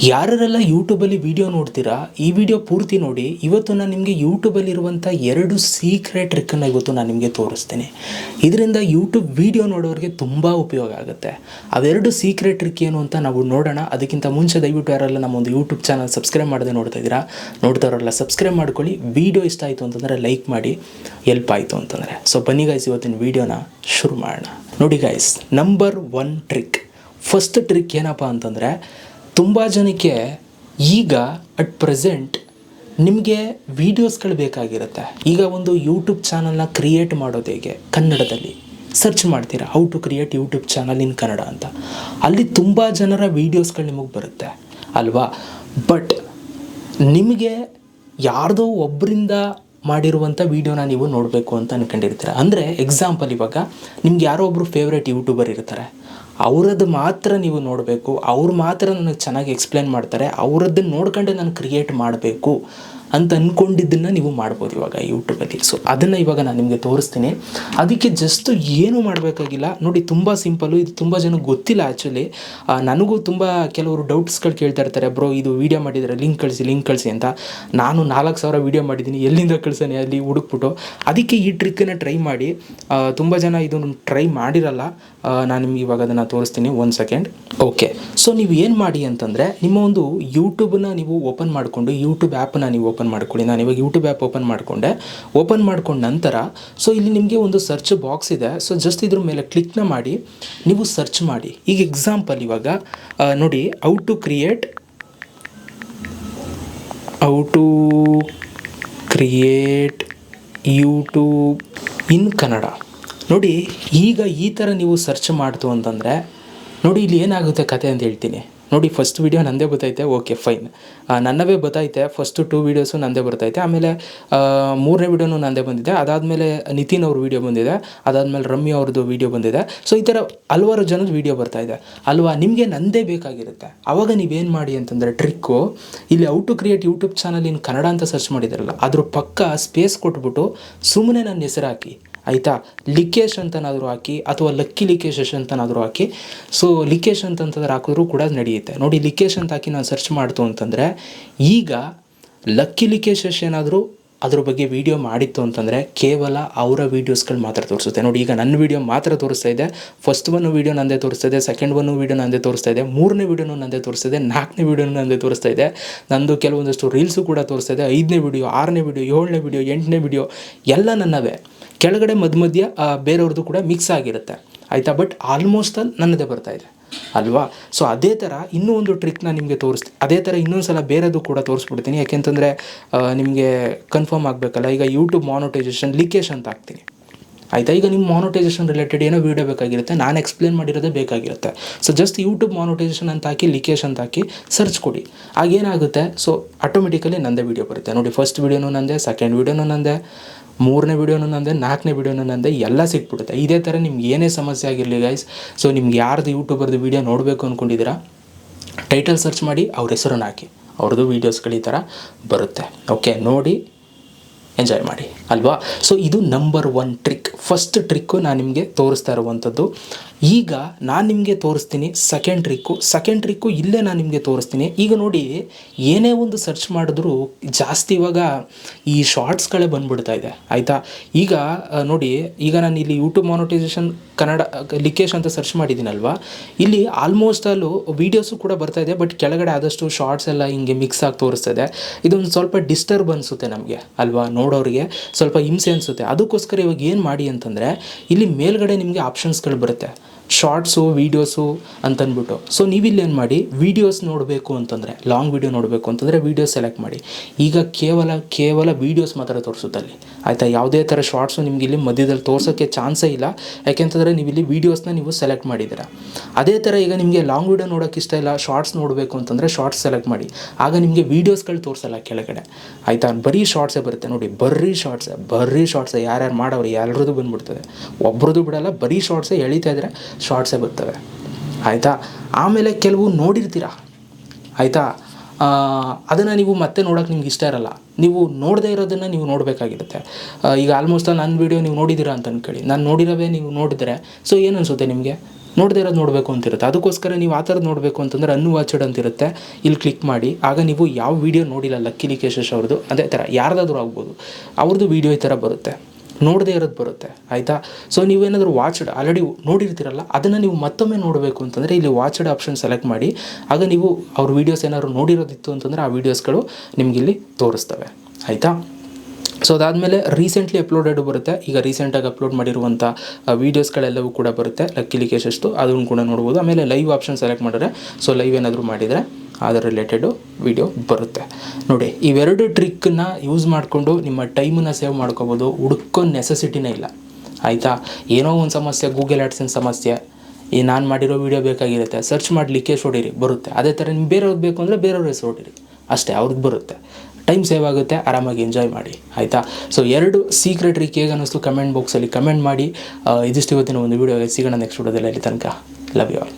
ಯಾರೆಲ್ಲ ಯೂಟ್ಯೂಬಲ್ಲಿ ವಿಡಿಯೋ ನೋಡ್ತೀರಾ, ಈ ವಿಡಿಯೋ ಪೂರ್ತಿ ನೋಡಿ. ಇವತ್ತು ನಾನು ನಿಮಗೆ ಯೂಟ್ಯೂಬಲ್ಲಿರುವಂಥ 2 ಸೀಕ್ರೆಟ್ ಟ್ರಿಕ್ಕನ್ನು ಇವತ್ತು ನಾನು ನಿಮಗೆ ತೋರಿಸ್ತೀನಿ. ಇದರಿಂದ ಯೂಟ್ಯೂಬ್ ವಿಡಿಯೋ ನೋಡೋರಿಗೆ ತುಂಬ ಉಪಯೋಗ ಆಗುತ್ತೆ. ಅವೆರಡು ಸೀಕ್ರೆಟ್ ಟ್ರಿಕ್ ಏನು ಅಂತ ನಾವು ನೋಡೋಣ. ಅದಕ್ಕಿಂತ ಮುಂಚೆ ದಯವಿಟ್ಟು ಯಾರೆಲ್ಲ ನಮ್ಮೊಂದು ಯೂಟ್ಯೂಬ್ ಚಾನಲ್ ಸಬ್ಸ್ಕ್ರೈಬ್ ಮಾಡದೆ ನೋಡ್ತಾ ಇದ್ದೀರಾ, ನೋಡ್ತಾರಲ್ಲ ಸಬ್ಸ್ಕ್ರೈಬ್ ಮಾಡ್ಕೊಳ್ಳಿ. ವಿಡಿಯೋ ಇಷ್ಟ ಆಯಿತು ಅಂತಂದರೆ ಲೈಕ್ ಮಾಡಿ, ಎಲ್ಪ್ ಆಯಿತು ಅಂತಂದರೆ. ಸೊ ಬನ್ನಿ ಗೈಸ್, ಇವತ್ತಿನ ವಿಡಿಯೋನ ಶುರು ಮಾಡೋಣ. ನೋಡಿ guys, number 1 trick. First trick ಏನಪ್ಪ ಅಂತಂದರೆ, ತುಂಬ ಜನಕ್ಕೆ ಈಗ ಅಟ್ ಪ್ರೆಸೆಂಟ್ ನಿಮಗೆ ವೀಡಿಯೋಸ್ಗಳು ಬೇಕಾಗಿರುತ್ತೆ. ಈಗ ಒಂದು ಯೂಟ್ಯೂಬ್ ಚಾನಲ್ನ ಕ್ರಿಯೇಟ್ ಮಾಡೋದು ಹೇಗೆ, ಕನ್ನಡದಲ್ಲಿ ಸರ್ಚ್ ಮಾಡ್ತೀರಾ how to create YouTube channel in Kannada ಅಂತ. ಅಲ್ಲಿ ತುಂಬ ಜನರ ವೀಡಿಯೋಸ್ಗಳು ನಿಮಗೆ ಬರುತ್ತೆ ಅಲ್ವಾ. ಬಟ್ ನಿಮಗೆ ಯಾರ್ದೋ ಒಬ್ಬರಿಂದ ಮಾಡಿರುವಂಥ ವೀಡಿಯೋನ ನೀವು ನೋಡಬೇಕು ಅಂತ ಅಂದ್ಕೊಂಡಿರ್ತೀರ. ಅಂದರೆ ಎಕ್ಸಾಂಪಲ್, ಇವಾಗ ನಿಮ್ಗೆ ಯಾರೋ ಒಬ್ಬರು ಫೇವ್ರೇಟ್ ಯೂಟ್ಯೂಬರ್ ಇರ್ತಾರೆ, ಅವರದ್ದು ಮಾತ್ರ ನೀವು ನೋಡಬೇಕು, ಅವ್ರು ಮಾತ್ರ ನನಗೆ ಚೆನ್ನಾಗಿ ಎಕ್ಸ್ಪ್ಲೇನ್ ಮಾಡ್ತಾರೆ, ಅವರದ್ದನ್ನು ನೋಡ್ಕೊಂಡೆ ನಾನು ಕ್ರಿಯೇಟ್ ಮಾಡಬೇಕು ಅಂತ ಅಂದ್ಕೊಂಡಿದ್ದನ್ನು ನೀವು ಮಾಡ್ಬೋದು ಇವಾಗ ಯೂಟ್ಯೂಬಲ್ಲಿ. ಸೊ ಅದನ್ನು ಇವಾಗ ನಾನು ನಿಮಗೆ ತೋರಿಸ್ತೀನಿ. ಅದಕ್ಕೆ ಜಸ್ಟ್ ಏನೂ ಮಾಡಬೇಕಾಗಿಲ್ಲ. ನೋಡಿ, ತುಂಬ ಸಿಂಪಲ್ಲು. ಇದು ತುಂಬ ಜನಕ್ಕೆ ಗೊತ್ತಿಲ್ಲ ಆ್ಯಕ್ಚುಲಿ. ನನಗೂ ತುಂಬ ಕೆಲವರು ಡೌಟ್ಸ್ಗಳು ಕೇಳ್ತಾ ಇರ್ತಾರೆ, ಬ್ರೋ ಇದು ವೀಡಿಯೋ ಮಾಡಿದರೆ ಲಿಂಕ್ ಕಳಿಸಿ ಅಂತ. ನಾನು 4,000 ವೀಡಿಯೋ ಮಾಡಿದ್ದೀನಿ, ಎಲ್ಲಿಂದ ಕಳಿಸೋಣ ಅಲ್ಲಿ ಹುಡುಕ್ಬಿಟ್ಟು. ಅದಕ್ಕೆ ಈ ಟ್ರಿಕ್ಕನ್ನು ಟ್ರೈ ಮಾಡಿ. ತುಂಬ ಜನ ಇದನ್ನು ಟ್ರೈ ಮಾಡಿರಲ್ಲ. ನಾನು ನಿಮ್ಗೆ ಇವಾಗ ಅದನ್ನು ತೋರಿಸ್ತೀನಿ. 1 ಸೆಕೆಂಡ್. ಓಕೆ, ಸೊ ನೀವು ಏನು ಮಾಡಿ ಅಂತಂದರೆ, ನಿಮ್ಮ ಒಂದು ಯೂಟ್ಯೂಬನ್ನ ನೀವು ಓಪನ್ ಮಾಡಿಕೊಂಡು, ಯೂಟ್ಯೂಬ್ ಆ್ಯಪನ್ನು ನೀವು ಓಪನ್ ಮಾಡ್ಕೊಳ್ಳಿ. ನಾನು ಇವಾಗ ಯೂಟ್ಯೂಬ್ ಆ್ಯಪ್ ಓಪನ್ ಮಾಡ್ಕೊಂಡ ನಂತರ ಸೊ ಇಲ್ಲಿ ನಿಮಗೆ ಒಂದು ಸರ್ಚ್ ಬಾಕ್ಸ್ ಇದೆ. ಸೊ ಜಸ್ಟ್ ಇದ್ರ ಮೇಲೆ ಕ್ಲಿಕ್ನ ಮಾಡಿ ನೀವು ಸರ್ಚ್ ಮಾಡಿ. ಈಗ ಎಕ್ಸಾಂಪಲ್ ಇವಾಗ ನೋಡಿ, ಹೌ ಟು ಕ್ರಿಯೇಟ್ ಯೂಟ್ಯೂಬ್ ಇನ್ ಕನ್ನಡ. ನೋಡಿ, ಈಗ ಈ ಥರ ನೀವು ಸರ್ಚ್ ಮಾಡ್ತು ಅಂತಂದರೆ ನೋಡಿ ಇಲ್ಲಿ ಏನಾಗುತ್ತೆ ಕತೆ ಅಂತ ಹೇಳ್ತೀನಿ. ನೋಡಿ, ಫಸ್ಟ್ ವೀಡಿಯೋ ನಂದೇ ಬರ್ತೈತೆ, ಓಕೆ ಫೈನ್, ನನ್ನವೇ ಬರ್ತೈತೆ. ಫಸ್ಟು 2 ವೀಡಿಯೋಸು ನಂದೇ ಬರ್ತೈತೆ. ಆಮೇಲೆ 3ನೇ ವೀಡಿಯೋನು ನಂದೇ ಬಂದಿದೆ. ಅದಾದಮೇಲೆ ನಿತಿನ್ ಅವ್ರ ವೀಡಿಯೋ ಬಂದಿದೆ. ಅದಾದಮೇಲೆ ರಮ್ಯ ಅವ್ರದ್ದು ವೀಡಿಯೋ ಬಂದಿದೆ. ಸೊ ಈ ಥರ ಹಲವಾರು ಜನದ ವೀಡಿಯೋ ಬರ್ತಾಯಿದೆ ಅಲ್ವಾ. ನಿಮಗೆ ನಂದೇ ಬೇಕಾಗಿರುತ್ತೆ. ಆವಾಗ ನೀವೇನು ಮಾಡಿ ಅಂತಂದರೆ, ಟ್ರಿಕ್ಕು ಇಲ್ಲಿ how to create YouTube channel in Kannada ಅಂತ ಸರ್ಚ್ ಮಾಡಿದಾರಲ್ಲ, ಅದ್ರ ಪಕ್ಕ ಸ್ಪೇಸ್ ಕೊಟ್ಬಿಟ್ಟು ಸುಮ್ಮನೆ ನನ್ನ ಹೆಸರು ಹಾಕಿ, ಆಯಿತಾ. ಲಿಕೇಶ್ ಅಂತನಾದರೂ ಹಾಕಿ, ಅಥವಾ ಲಕ್ಕಿ ಲಿಕೇಶ್ ಅಂತನಾದರೂ ಹಾಕಿ. ಸೊ ಲಿಕೇಶ್ ಅಂತಂದ್ರೆ ಹಾಕಿದ್ರೂ ಕೂಡ ನಡೆಯುತ್ತೆ. ನೋಡಿ, ಲಿಕೇಶ್ ಅಂತ ಹಾಕಿ ನಾನು ಸರ್ಚ್ ಮಾಡ್ತು ಅಂತಂದರೆ, ಈಗ ಲಕ್ಕಿ ಲಿಕೇಶ್ ಏನಾದರೂ ಅದ್ರ ಬಗ್ಗೆ ವೀಡಿಯೋ ಮಾಡಿತ್ತು ಅಂತಂದರೆ ಕೇವಲ ಅವರ ವೀಡಿಯೋಸ್ಗಳು ಮಾತ್ರ ತೋರಿಸುತ್ತೆ. ನೋಡಿ, ಈಗ ನನ್ನ ವೀಡಿಯೋ ಮಾತ್ರ ತೋರಿಸ್ತಾ ಇದೆ. ಫಸ್ಟ್ 1 ವೀಡಿಯೋ ನಂದೇ ತೋರಿಸ್ತಾ ಇದೆ, ಸೆಕೆಂಡ್ 1 ವೀಡಿಯೋ ನಂದೇ ತೋರಿಸ್ತಾ ಇದೆ, 3ನೇ ವೀಡಿಯೋನು ನಂದೇ ತೋರಿಸ್ತಾ ಇದೆ, 4ನೇ ವೀಡಿಯೋನು ನಂದೇ ತೋರಿಸ್ತಾ ಇದೆ, ನಂದು ಕೆಲವೊಂದಷ್ಟು ರೀಲ್ಸು ಕೂಡ ತೋರಿಸ್ತಾ ಇದೆ, 5ನೇ ವೀಡಿಯೋ, 6ನೇ ವೀಡಿಯೋ, 7ನೇ ವೀಡಿಯೋ, 8ನೇ ವೀಡಿಯೋ ಎಲ್ಲ ನನ್ನವೇ. ಕೆಳಗಡೆ ಮಧ್ಯ ಬೇರೆಯವ್ರದ್ದು ಕೂಡ ಮಿಕ್ಸ್ ಆಗಿರುತ್ತೆ, ಆಯಿತಾ. ಬಟ್ ಆಲ್ಮೋಸ್ಟ್ ಅಲ್ಲಿ ನನ್ನದೇ ಬರ್ತಾಯಿದೆ ಅಲ್ವಾ. ಸೊ ಅದೇ ಥರ ಇನ್ನೂ ಒಂದು ಟ್ರಿಕ್ನ ನಿಮಗೆ ತೋರಿಸ್ತೀನಿ. ಅದೇ ಥರ ಇನ್ನೊಂದು ಸಲ ಬೇರೆದು ಕೂಡ ತೋರಿಸ್ಬಿಡ್ತೀನಿ, ಯಾಕೆಂತಂದರೆ ನಿಮಗೆ ಕನ್ಫರ್ಮ್ ಆಗಬೇಕಲ್ಲ. ಈಗ ಯೂಟ್ಯೂಬ್ ಮಾನಿಟೈಸೇಷನ್ ಲಿಕೇಶ್ ಅಂತ ಹಾಕ್ತೀನಿ, ಆಯಿತಾ. ಈಗ ನಿಮ್ಮ ಮಾನಿಟೈಸೇಷನ್ ರಿಲೇಟೆಡ್ ಏನೋ ವೀಡಿಯೋ ಬೇಕಾಗಿರುತ್ತೆ, ನಾನು ಎಕ್ಸ್ಪ್ಲೇನ್ ಮಾಡಿರೋದೇ ಬೇಕಾಗಿರುತ್ತೆ. ಸೊ ಜಸ್ಟ್ ಯೂಟ್ಯೂಬ್ ಮಾನಿಟೈಸೇಷನ್ ಅಂತ ಹಾಕಿ, ಲಿಕೇಶ್ ಅಂತ ಹಾಕಿ ಸರ್ಚ್ ಕೊಡಿ. ಆಗೇನಾಗುತ್ತೆ, ಸೊ ಆಟೋಮೆಟಿಕಲಿ ನಂದೇ ವೀಡಿಯೋ ಬರುತ್ತೆ. ನೋಡಿ, ಫಸ್ಟ್ ವೀಡಿಯೋನು ನಂದೇ, ಸೆಕೆಂಡ್ ವೀಡಿಯೋನು ನಂದೇ, 3ನೇ ವೀಡಿಯೋನು ನಂದೇ, 4ನೇ ವೀಡಿಯೋನು ನಂದೇ, ಎಲ್ಲ ಸಿಕ್ಬಿಡುತ್ತೆ. ಇದೇ ಥರ ನಿಮ್ಗೆ ಏನೇ ಸಮಸ್ಯೆ ಆಗಿರಲಿ ಗೈಸ್. ಸೊ ನಿಮ್ಗೆ ಯಾರ್ದು ಯೂಟ್ಯೂಬರ್ದು ವೀಡಿಯೋ ನೋಡಬೇಕು ಅಂದ್ಕೊಂಡಿದ್ದೀರಾ, ಟೈಟಲ್ ಸರ್ಚ್ ಮಾಡಿ, ಅವ್ರ ಹೆಸರನ್ನು ಹಾಕಿ, ಅವ್ರದ್ದು ವೀಡಿಯೋಸ್ಗಳು ಈ ಥರ ಬರುತ್ತೆ. ಓಕೆ, ನೋಡಿ ಎಂಜಾಯ್ ಮಾಡಿ ಅಲ್ವಾ. ಸೊ ಇದು ನಂಬರ್ 1 ಟ್ರಿಕ್. ಫಸ್ಟ್ ಟ್ರಿಕ್ಕು ನಾನು ನಿಮಗೆ ತೋರಿಸ್ತಾ ಇರುವಂಥದ್ದು. ಈಗ ನಾನು ನಿಮಗೆ ತೋರಿಸ್ತೀನಿ ಸೆಕೆಂಡ್ ಟ್ರಿಕ್ಕು ಇಲ್ಲೇ ನಾನು ನಿಮಗೆ ತೋರಿಸ್ತೀನಿ. ಈಗ ನೋಡಿ, ಏನೇ ಒಂದು ಸರ್ಚ್ ಮಾಡಿದ್ರೂ ಜಾಸ್ತಿ ಇವಾಗ ಈ ಶಾರ್ಟ್ಸ್ಗಳೇ ಬಂದುಬಿಡ್ತಾ ಇದೆ, ಆಯಿತಾ. ಈಗ ನೋಡಿ, ಈಗ ನಾನು ಇಲ್ಲಿ ಯೂಟ್ಯೂಬ್ ಮಾನಿಟೈಸೇಷನ್ ಕನ್ನಡ ಲಿಕೇಶ್ ಅಂತ ಸರ್ಚ್ ಮಾಡಿದ್ದೀನಲ್ವಾ, ಇಲ್ಲಿ ಆಲ್ಮೋಸ್ಟ್ ಅಲ್ಲೂ ವೀಡಿಯೋಸು ಕೂಡ ಬರ್ತಾಯಿದೆ. ಬಟ್ ಕೆಳಗಡೆ ಆದಷ್ಟು ಶಾರ್ಟ್ಸ್ ಎಲ್ಲ ಹಿಂಗೆ ಮಿಕ್ಸ್ ಆಗಿ ತೋರಿಸ್ತದೆ. ಇದೊಂದು ಸ್ವಲ್ಪ ಡಿಸ್ಟರ್ಬ್ ಅನಿಸುತ್ತೆ ನಮಗೆ ಅಲ್ವಾ, ನೋಡೋರಿಗೆ ಸ್ವಲ್ಪ ಹಿಂಸೆ ಅನಿಸುತ್ತೆ. ಅದಕ್ಕೋಸ್ಕರ ಇವಾಗ ಏನು ಮಾಡಿ ಅಂತಂದರೆ, ಇಲ್ಲಿ ಮೇಲ್ಗಡೆ ನಿಮಗೆ ಆಪ್ಷನ್ಸ್ಗಳು ಬರುತ್ತೆ, ಶಾರ್ಟ್ಸು, ವೀಡಿಯೋಸು ಅಂತಂದ್ಬಿಟ್ಟು. ಸೊ ನೀವಿಲ್ಲಿ ಏನು ಮಾಡಿ, ವೀಡಿಯೋಸ್ ನೋಡಬೇಕು ಅಂತಂದರೆ, ಲಾಂಗ್ ವೀಡಿಯೋ ನೋಡಬೇಕು ಅಂತಂದರೆ ವೀಡಿಯೋಸ್ ಸೆಲೆಕ್ಟ್ ಮಾಡಿ. ಈಗ ಕೇವಲ ವೀಡಿಯೋಸ್ ಮಾತ್ರ ತೋರಿಸುತ್ತೆ ಅಲ್ಲಿ, ಆಯಿತಾ. ಯಾವುದೇ ಥರ ಶಾರ್ಟ್ಸು ನಿಮ್ಗೆ ಇಲ್ಲಿ ಮಧ್ಯದಲ್ಲಿ ತೋರ್ಸೋಕ್ಕೆ ಚಾನ್ಸೇ ಇಲ್ಲ, ಯಾಕೆಂತಂದರೆ ನೀವು ಇಲ್ಲಿ ವೀಡಿಯೋಸ್ನ ನೀವು ಸೆಲೆಕ್ಟ್ ಮಾಡಿದ್ದೀರ. ಅದೇ ಥರ ಈಗ ನಿಮಗೆ ಲಾಂಗ್ ವೀಡಿಯೋ ನೋಡೋಕ್ಕೆ ಇಷ್ಟ ಇಲ್ಲ, ಶಾರ್ಟ್ಸ್ ನೋಡಬೇಕು ಅಂತಂದರೆ ಶಾರ್ಟ್ಸ್ ಸೆಲೆಕ್ಟ್ ಮಾಡಿ. ಆಗ ನಿಮಗೆ ವೀಡಿಯೋಸ್ಗಳು ತೋರಿಸಲ್ಲ ಕೆಳಗಡೆ, ಆಯಿತಾ. ಬರೀ ಶಾರ್ಟ್ಸೇ ಬರುತ್ತೆ. ನೋಡಿ, ಬರೀ ಶಾರ್ಟ್ಸೇ ಯಾರ್ಯಾರು ಮಾಡೋರು ಎಲ್ಲರದ್ದು ಬಂದುಬಿಡ್ತದೆ, ಒಬ್ರದ್ದು ಬಿಡಲ್ಲ, ಬರೀ ಶಾರ್ಟ್ಸೇ ಎಳಿತಾ ಇದ್ದರೆ ಶಾರ್ಟ್ಸೇ ಬರ್ತವೆ, ಆಯಿತಾ. ಆಮೇಲೆ ಕೆಲವು ನೋಡಿರ್ತೀರ, ಆಯಿತಾ. ಅದನ್ನು ನೀವು ಮತ್ತೆ ನೋಡೋಕೆ ನಿಮ್ಗೆ ಇಷ್ಟ ಇರಲ್ಲ, ನೀವು ನೋಡದೇ ಇರೋದನ್ನು ನೀವು ನೋಡಬೇಕಾಗಿರುತ್ತೆ. ಈಗ ಆಲ್ಮೋಸ್ಟ್ ನನ್ನ ವೀಡಿಯೋ ನೀವು ನೋಡಿದ್ದೀರಾ ಅಂತ ಅಂದ್ಕೊಳ್ಳಿ, ನಾನು ನೋಡಿರೋವೇ ನೀವು ನೋಡಿದರೆ ಸೊ ಏನು ಅನಿಸುತ್ತೆ ನಿಮಗೆ, ನೋಡದೇ ಇರೋದು ನೋಡಬೇಕು ಅಂತಿರುತ್ತೆ. ಅದಕ್ಕೋಸ್ಕರ ನೀವು ಆ ಥರದ್ದು ನೋಡಬೇಕು ಅಂತಂದರೆ ಅನ್ವಾಚಡ್ ಅಂತಿರುತ್ತೆ, ಇಲ್ಲಿ ಕ್ಲಿಕ್ ಮಾಡಿ. ಆಗ ನೀವು ಯಾವ ವೀಡಿಯೋ ನೋಡಿಲ್ಲ ಲಕ್ಕಿ ಲಿಕೇಶ್ ಅವ್ರದ್ದು, ಅದೇ ಥರ ಯಾರ್ದಾದ್ರೂ ಆಗ್ಬೋದು, ಅವ್ರದ್ದು ವೀಡಿಯೋ ಈ ಥರ ಬರುತ್ತೆ, ನೋಡದೇ ಇರೋದು ಬರುತ್ತೆ, ಆಯಿತಾ. ಸೊ ನೀವೇನಾದರೂ ವಾಚ್ಡ್ ಆಲ್ರೆಡಿ ನೋಡಿರ್ತೀರಲ್ಲ, ಅದನ್ನು ನೀವು ಮತ್ತೊಮ್ಮೆ ನೋಡಬೇಕು ಅಂತಂದರೆ ಇಲ್ಲಿ ವಾಚ್ಡ್ ಆಪ್ಷನ್ ಸೆಲೆಕ್ಟ್ ಮಾಡಿ. ಆಗ ನೀವು ಅವ್ರ ವೀಡಿಯೋಸ್ ಏನಾದ್ರು ನೋಡಿರೋದಿತ್ತು ಅಂತಂದರೆ ಆ ವೀಡಿಯೋಸ್ಗಳು ನಿಮಗಿಲ್ಲಿ ತೋರಿಸ್ತವೆ, ಆಯಿತಾ. ಸೊ ಅದಾದಮೇಲೆ ರೀಸೆಂಟ್ಲಿ ಅಪ್ಲೋಡೆಡ್ ಬರುತ್ತೆ. ಈಗ ರೀಸೆಂಟಾಗಿ ಅಪ್ಲೋಡ್ ಮಾಡಿರುವಂಥ ವೀಡಿಯೋಸ್ಗಳೆಲ್ಲವೂ ಕೂಡ ಬರುತ್ತೆ ಲಕ್ಕಿ ಲಿಕೇಶಷ್ಟು, ಅದನ್ನು ಕೂಡ ನೋಡ್ಬೋದು. ಆಮೇಲೆ ಲೈವ್ ಆಪ್ಷನ್ ಸೆಲೆಕ್ಟ್ ಮಾಡಿದ್ರೆ, ಸೊ ಲೈವ್ ಏನಾದರೂ ಮಾಡಿದರೆ ಅದರ ರಿಲೇಟೆಡು ವೀಡಿಯೋ ಬರುತ್ತೆ. ನೋಡಿ, ಇವೆರಡು ಟ್ರಿಕ್ಕನ್ನ ಯೂಸ್ ಮಾಡಿಕೊಂಡು ನಿಮ್ಮ ಟೈಮನ್ನು ಸೇವ್ ಮಾಡ್ಕೋಬೋದು. ಹುಡ್ಕೋ ನೆಸೆಸಿಟಿನೇ ಇಲ್ಲ, ಆಯಿತಾ. ಏನೋ ಒಂದು ಸಮಸ್ಯೆ, ಗೂಗಲ್ ಆ್ಯಡ್ಸೆನ್ಸ್ ಸಮಸ್ಯೆ, ಈ ನಾನು ಮಾಡಿರೋ ವೀಡಿಯೋ ಬೇಕಾಗಿರುತ್ತೆ, ಸರ್ಚ್ ಮಾಡಿ ಲಿಕೇಶ್ ಹೊಡೀರಿ ಬರುತ್ತೆ. ಅದೇ ಥರ ನಿಮ್ಗೆ ಬೇರೆಯವ್ರಿಗೆ ಬೇಕು ಅಂದರೆ ಬೇರೆಯವ್ರ ಹೆಸರು ಹೊಡೀರಿ, ಅಷ್ಟೇ, ಅವ್ರಿಗೆ ಬರುತ್ತೆ. ಟೈಮ್ ಸೇವ್ ಆಗುತ್ತೆ, ಆರಾಮಾಗಿ ಎಂಜಾಯ್ ಮಾಡಿ, ಆಯಿತಾ. ಸೊ 2 ಸೀಕ್ರೆಟ್ ಟ್ರಿಕ್ ಹೇಗೆ ಅನ್ನಿಸ್ತು ಕಮೆಂಟ್ ಬಾಕ್ಸಲ್ಲಿ ಕಮೆಂಟ್ ಮಾಡಿ. ಇದಿಷ್ಟು ಇವತ್ತಿನ ಒಂದು ವೀಡಿಯೋಗೆ. ಸಿಗೋಣ ನೆಕ್ಸ್ಟ್ ವೀಡಿಯೋದಲ್ಲಿ. ಅಲ್ಲಿ ತನಕ ಲವ್ ಯು ಆಲ್.